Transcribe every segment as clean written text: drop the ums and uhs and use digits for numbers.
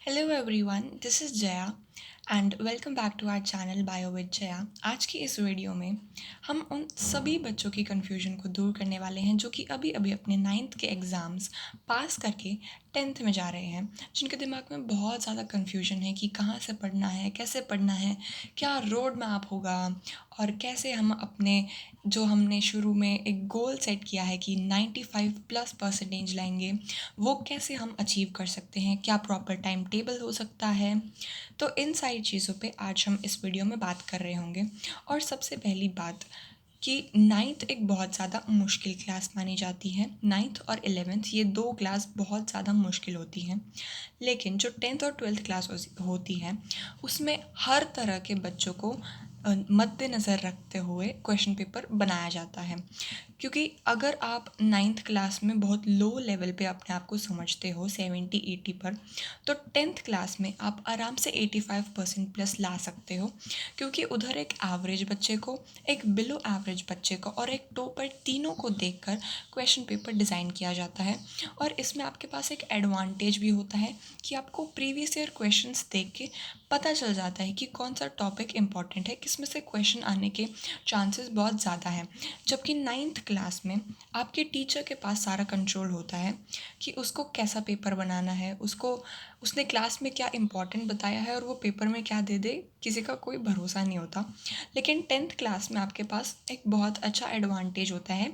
Hello everyone, this is Jaya and welcome back to our channel bio with Jaya. आज की इस video में हम उन सभी बच्चों की कन्फ्यूजन को दूर करने वाले हैं जो कि अभी अभी अपने नाइन्थ के एग्ज़ाम्स पास करके टेंथ में जा रहे हैं, जिनके दिमाग में बहुत ज़्यादा कन्फ्यूजन है कि कहाँ से पढ़ना है, कैसे पढ़ना है, क्या रोड मैप होगा और कैसे हम अपने जो हमने शुरू में एक गोल सेट किया है कि 95+ परसेंटेज लाएंगे, वो कैसे हम अचीव कर सकते हैं, क्या प्रॉपर टाइम टेबल हो सकता है। तो इन सारी चीज़ों पे आज हम इस वीडियो में बात कर रहे होंगे। और सबसे पहली बात कि नाइन्थ एक बहुत ज़्यादा मुश्किल क्लास मानी जाती है। नाइन्थ और इलेवेंथ ये दो क्लास बहुत ज़्यादा मुश्किल होती हैं, लेकिन जो टेंथ और ट्वेल्थ क्लास होती है उसमें हर तरह के बच्चों को मद्देनज़र रखते हुए क्वेश्चन पेपर बनाया जाता है। क्योंकि अगर आप नाइन्थ क्लास में बहुत लो लेवल पे अपने आप को समझते हो 70-80 पर, तो टेंथ क्लास में आप आराम से 85% प्लस ला सकते हो। क्योंकि उधर एक एवरेज बच्चे को, एक बिलो एवरेज बच्चे को और एक टॉपर, तीनों को देखकर क्वेश्चन पेपर डिज़ाइन किया जाता है। और इसमें आपके पास एक एडवांटेज भी होता है कि आपको प्रीवियस ईयर क्वेश्चंस देख के पता चल जाता है कि कौन सा टॉपिक इम्पॉर्टेंट है, किस में से क्वेश्चन आने के चांसेस बहुत ज़्यादा हैं। जबकि नाइन्थ क्लास में आपके टीचर के पास सारा कंट्रोल होता है कि उसको कैसा पेपर बनाना है, उसको उसने क्लास में क्या इम्पोर्टेंट बताया है और वो पेपर में क्या दे दे, किसी का कोई भरोसा नहीं होता। लेकिन टेंथ क्लास में आपके पास एक बहुत अच्छा एडवांटेज होता है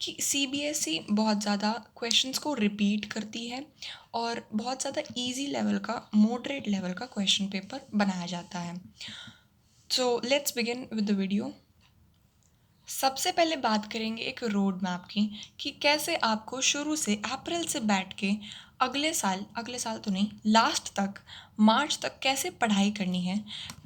कि सीबीएसई बहुत ज़्यादा क्वेश्चंस को रिपीट करती है और बहुत ज़्यादा इजी लेवल का, मॉडरेट लेवल का क्वेश्चन पेपर बनाया जाता है। So let's begin with the video. सबसे पहले बात करेंगे एक रोड मैप की कि कैसे आपको शुरू से अप्रैल से बैठ के अगले साल तो नहीं, लास्ट तक, मार्च तक कैसे पढ़ाई करनी है,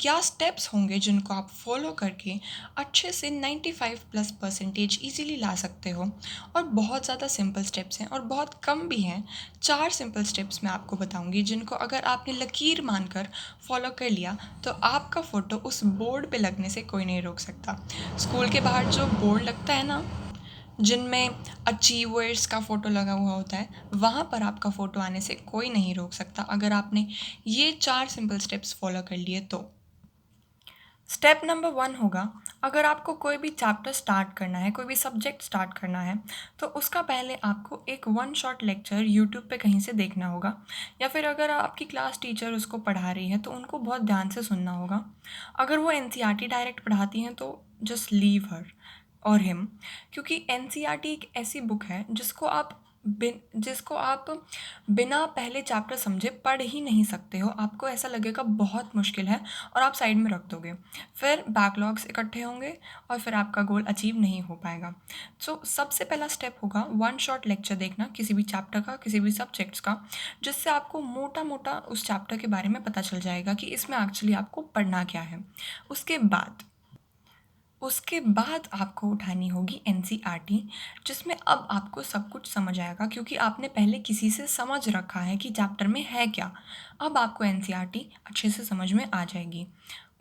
क्या स्टेप्स होंगे जिनको आप फॉलो करके अच्छे से 95+ परसेंटेज ईजीली ला सकते हो। और बहुत ज़्यादा सिंपल स्टेप्स हैं और बहुत कम भी हैं। 4 सिंपल स्टेप्स मैं आपको बताऊंगी जिनको अगर आपने लकीर मानकर फॉलो कर लिया तो आपका फ़ोटो उस बोर्ड पे लगने से कोई नहीं रोक सकता। स्कूल के बाहर जो बोर्ड लगता है ना, जिनमें अचीवर्स का फ़ोटो लगा हुआ होता है, वहाँ पर आपका फ़ोटो आने से कोई नहीं रोक सकता अगर आपने ये 4 सिंपल स्टेप्स फॉलो कर लिए तो। स्टेप नंबर 1 होगा, अगर आपको कोई भी चैप्टर स्टार्ट करना है, कोई भी सब्जेक्ट स्टार्ट करना है, तो उसका पहले आपको एक वन शॉट लेक्चर यूट्यूब पे कहीं से देखना होगा। या फिर अगर आपकी क्लास टीचर उसको पढ़ा रही है तो उनको बहुत ध्यान से सुनना होगा। अगर वो एनसीईआरटी डायरेक्ट पढ़ाती हैं तो जस्ट लीव हर और हिम। क्योंकि एनसीईआरटी एक ऐसी बुक है जिसको आप बिना पहले चैप्टर समझे पढ़ ही नहीं सकते हो। आपको ऐसा लगेगा बहुत मुश्किल है और आप साइड में रख दोगे। फिर बैकलॉग्स इकट्ठे होंगे और फिर आपका गोल अचीव नहीं हो पाएगा। सो सबसे पहला स्टेप होगा वन शॉट लेक्चर देखना किसी भी चैप्टर का, किसी भी सब्जेक्ट्स का, जिससे आपको मोटा मोटा उस चैप्टर के बारे में पता चल जाएगा कि इसमें एक्चुअली आपको पढ़ना क्या है। उसके बाद उसके बाद आपको उठानी होगी एनसीईआरटी, जिसमें अब आपको सब कुछ समझ आएगा क्योंकि आपने पहले किसी से समझ रखा है कि चैप्टर में है क्या। अब आपको एनसीईआरटी अच्छे से समझ में आ जाएगी।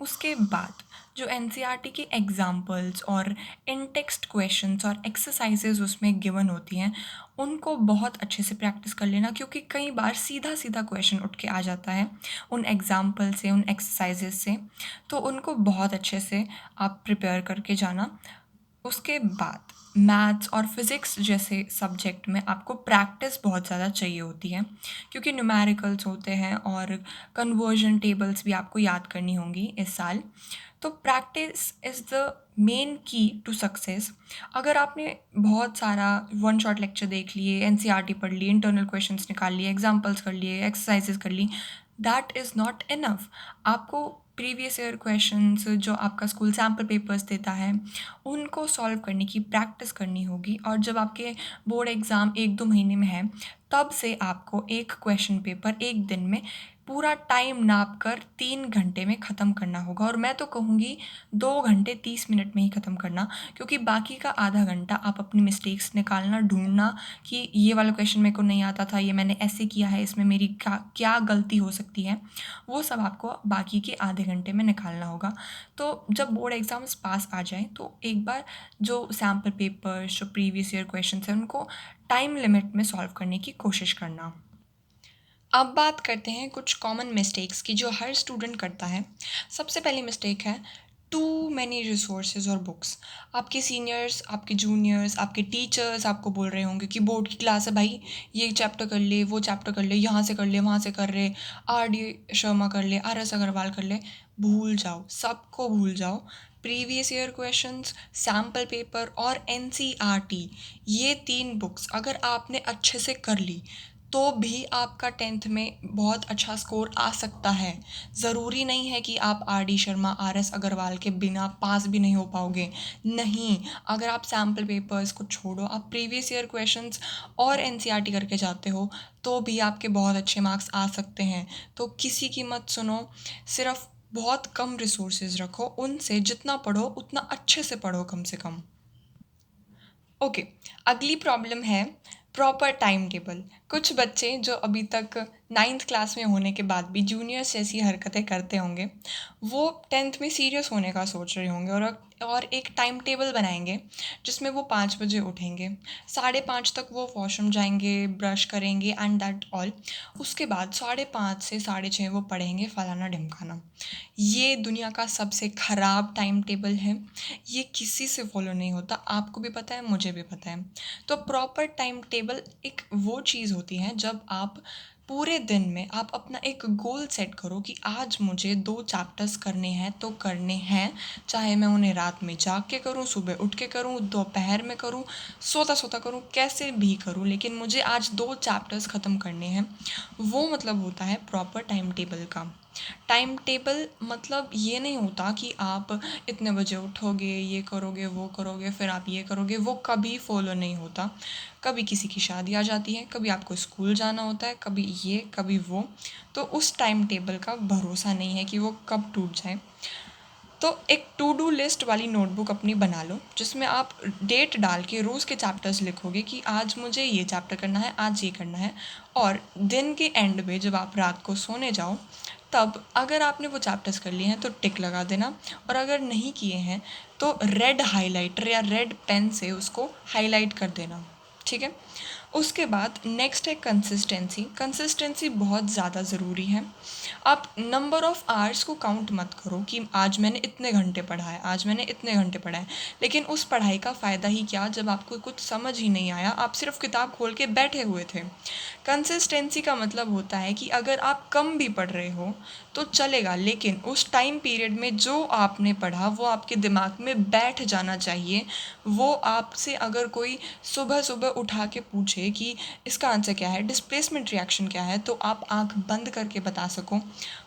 उसके बाद जो एनसीईआरटी के एग्जाम्पल्स और इन टेक्स्ट क्वेश्चंस और एक्सरसाइजेज उसमें गिवन होती हैं, उनको बहुत अच्छे से प्रैक्टिस कर लेना क्योंकि कई बार सीधा सीधा क्वेश्चन उठ के आ जाता है उन एग्जाम्पल से, उन एक्सरसाइजेज से। तो उनको बहुत अच्छे से आप प्रिपेयर करके जाना। उसके बाद मैथ्स और फिज़िक्स जैसे सब्जेक्ट में आपको प्रैक्टिस बहुत ज़्यादा चाहिए होती है क्योंकि न्यूमेरिकल्स होते हैं और कन्वर्जन टेबल्स भी आपको याद करनी होंगी इस साल। तो प्रैक्टिस इज़ द मेन की टू सक्सेस। अगर आपने बहुत सारा वन शॉट लेक्चर देख लिए, एनसीईआरटी पढ़ ली, इंटरनल क्वेश्चंस निकाल लिए, एग्जांपल्स कर लिए, एक्सरसाइजेस कर ली, दैट इज़ नॉट इनफ। आपको प्रीवियस ईयर क्वेश्चंस जो आपका स्कूल सैम्पल पेपर्स देता है, उनको सॉल्व करने की प्रैक्टिस करनी होगी। और जब आपके बोर्ड एग्ज़ाम 1-2 महीने में है, तब से आपको एक क्वेश्चन पेपर एक दिन में पूरा टाइम नाप कर 3 घंटे में ख़त्म करना होगा। और मैं तो कहूँगी 2 घंटे 30 मिनट में ही ख़त्म करना, क्योंकि बाकी का आधा घंटा आप अपनी मिस्टेक्स निकालना, ढूंढना कि ये वाला क्वेश्चन मेरे को नहीं आता था, ये मैंने ऐसे किया है, इसमें मेरी क्या क्या गलती हो सकती है, वो सब आपको बाकी के आधे घंटे में निकालना होगा। तो जब बोर्ड एग्ज़ाम्स पास आ जाए तो एक बार जो सैम्पल पेपर्स, जो प्रीवियस ईयर क्वेश्चंस हैं, उनको टाइम लिमिट में सॉल्व करने की कोशिश करना। अब बात करते हैं कुछ कॉमन मिस्टेक्स की जो हर स्टूडेंट करता है। सबसे पहली मिस्टेक है टू मैनी रिसोर्सेज और बुक्स। आपके सीनियर्स, आपके जूनियर्स, आपके टीचर्स आपको बोल रहे होंगे कि बोर्ड की क्लास है भाई, ये चैप्टर कर ले, वो चैप्टर कर ले, यहाँ से कर ले, वहाँ से कर ले, आर डी शर्मा कर ले, आर एस अग्रवाल कर ले। भूल जाओ, सबको भूल जाओ। Previous year questions, sample paper और एन सी आर टी, ये तीन बुक्स अगर आपने अच्छे से कर ली तो भी आपका टेंथ में बहुत अच्छा स्कोर आ सकता है। ज़रूरी नहीं है कि आप R D Sharma, R S Agarwal के बिना पास भी नहीं हो पाओगे। नहीं, अगर आप सैम्पल पेपर्स को छोड़ो, आप प्रीवियस ईयर क्वेश्चंस और एन सी आर टी करके जाते हो तो भी आपके बहुत अच्छे मार्क्स आ सकते हैं। तो किसी की मत सुनो, सिर्फ बहुत कम रिसोर्सेज रखो, उनसे जितना पढ़ो उतना अच्छे से पढ़ो कम से कम। ओके, अगली प्रॉब्लम है प्रॉपर टाइम टेबल। कुछ बच्चे जो अभी तक नाइन्थ क्लास में होने के बाद भी जूनियर्स जैसी हरकतें करते होंगे, वो टेंथ में सीरियस होने का सोच रहे होंगे और एक टाइम टेबल बनाएंगे जिसमें वो 5 बजे उठेंगे, 5:30 तक वो वॉशरूम जाएंगे, ब्रश करेंगे एंड दैट ऑल। उसके बाद 5:30 से 6:30 वो पढ़ेंगे फलाना ढिमकाना। ये दुनिया का सबसे ख़राब टाइम टेबल है। ये किसी से फॉलो नहीं होता, आपको भी पता है, मुझे भी पता है। तो प्रॉपर टाइम टेबल एक वो चीज़ होती है जब आप पूरे दिन में आप अपना एक गोल सेट करो कि आज मुझे 2 चैप्टर्स करने हैं तो करने हैं, चाहे मैं उन्हें रात में जाग के करूँ, सुबह उठ के करूँ, दोपहर में करूँ, सोता सोता करूँ, कैसे भी करूँ, लेकिन मुझे आज 2 चैप्टर्स ख़त्म करने हैं। वो मतलब होता है प्रॉपर टाइम टेबल का। टाइम टेबल मतलब ये नहीं होता कि आप इतने बजे उठोगे, ये करोगे, वो करोगे, फिर आप ये करोगे, वो कभी फॉलो नहीं होता। कभी किसी की शादी आ जाती है, कभी आपको स्कूल जाना होता है, कभी ये, कभी वो। तो उस टाइम टेबल का भरोसा नहीं है कि वो कब टूट जाए। तो एक टू डू लिस्ट वाली नोटबुक अपनी बना लो जिसमें आप डेट डाल के रोज़ के चैप्टर्स लिखोगे कि आज मुझे ये चैप्टर करना है, आज ये करना है। और दिन के एंड में जब आप रात को सोने जाओ, तब अगर आपने वो चैप्टर्स कर लिए हैं तो टिक लगा देना, और अगर नहीं किए हैं तो रेड हाइलाइटर या रेड पेन से उसको हाईलाइट कर देना। ठीक है। उसके बाद नेक्स्ट है कंसिस्टेंसी। कंसिस्टेंसी बहुत ज़्यादा ज़रूरी है। आप नंबर ऑफ़ आवर्स को काउंट मत करो कि आज मैंने इतने घंटे पढ़ा है, आज मैंने इतने घंटे पढ़ा है, लेकिन उस पढ़ाई का फ़ायदा ही क्या जब आपको कुछ समझ ही नहीं आया, आप सिर्फ किताब खोल के बैठे हुए थे। कंसिस्टेंसी का मतलब होता है कि अगर आप कम भी पढ़ रहे हो तो चलेगा, लेकिन उस टाइम पीरियड में जो आपने पढ़ा वो आपके दिमाग में बैठ जाना चाहिए। वो आपसे अगर कोई सुबह सुबह उठा के पूछे कि इसका आंसर क्या है, डिस्प्लेसमेंट रिएक्शन क्या है, तो आप आँख बंद करके बता सको,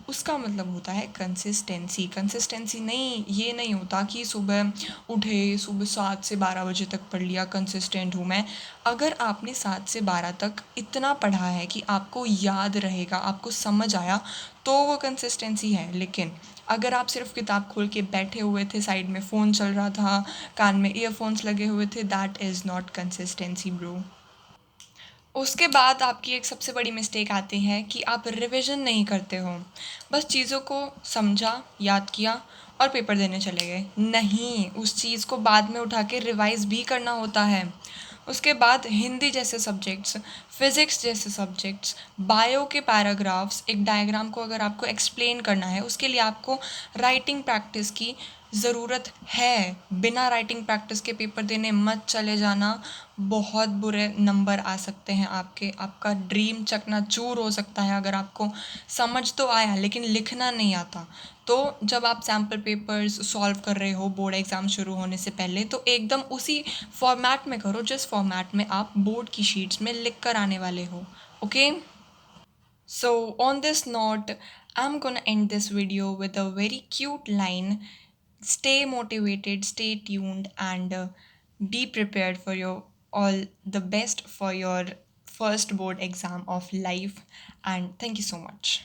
उसका मतलब होता है कंसिस्टेंसी। कंसिस्टेंसी नहीं, ये नहीं होता कि सुबह उठे, सुबह 7 से 12 बजे तक पढ़ लिया, कंसिस्टेंट हूँ मैं। अगर आपने 7 से 12 तक इतना पढ़ा है कि आपको याद रहेगा, आपको समझ आया, तो वो कंसिस्टेंसी है। लेकिन अगर आप सिर्फ किताब खोल के बैठे हुए थे, साइड में फ़ोन चल रहा था, कान में ईयरफोन्स लगे हुए थे, that is not consistency bro. उसके बाद आपकी एक सबसे बड़ी मिस्टेक आती है कि आप रिवीजन नहीं करते हो। बस चीज़ों को समझा, याद किया और पेपर देने चले गए। नहीं, उस चीज़ को बाद में उठा के रिवाइज़ भी करना होता है। उसके बाद हिंदी जैसे सब्जेक्ट्स, फ़िज़िक्स जैसे सब्जेक्ट्स, बायो के पैराग्राफ्स, एक डायग्राम को अगर आपको एक्सप्लेन करना है, उसके लिए आपको राइटिंग प्रैक्टिस की ज़रूरत है। बिना राइटिंग प्रैक्टिस के पेपर देने मत चले जाना, बहुत बुरे नंबर आ सकते हैं आपके। आपका ड्रीम चकनाचूर हो सकता है अगर आपको समझ तो आया लेकिन लिखना नहीं आता। तो जब आप सैम्पल पेपर्स सॉल्व कर रहे हो बोर्ड एग्ज़ाम शुरू होने से पहले, तो एकदम उसी फॉर्मेट में करो जिस फॉर्मेट में आप बोर्ड की शीट्स में लिख कर आने वाले हो। Okay? So, on this note, I'm gonna end this video with a very cute line. Stay motivated, stay tuned, and be prepared for your all the best for your first board exam of life. And thank you so much.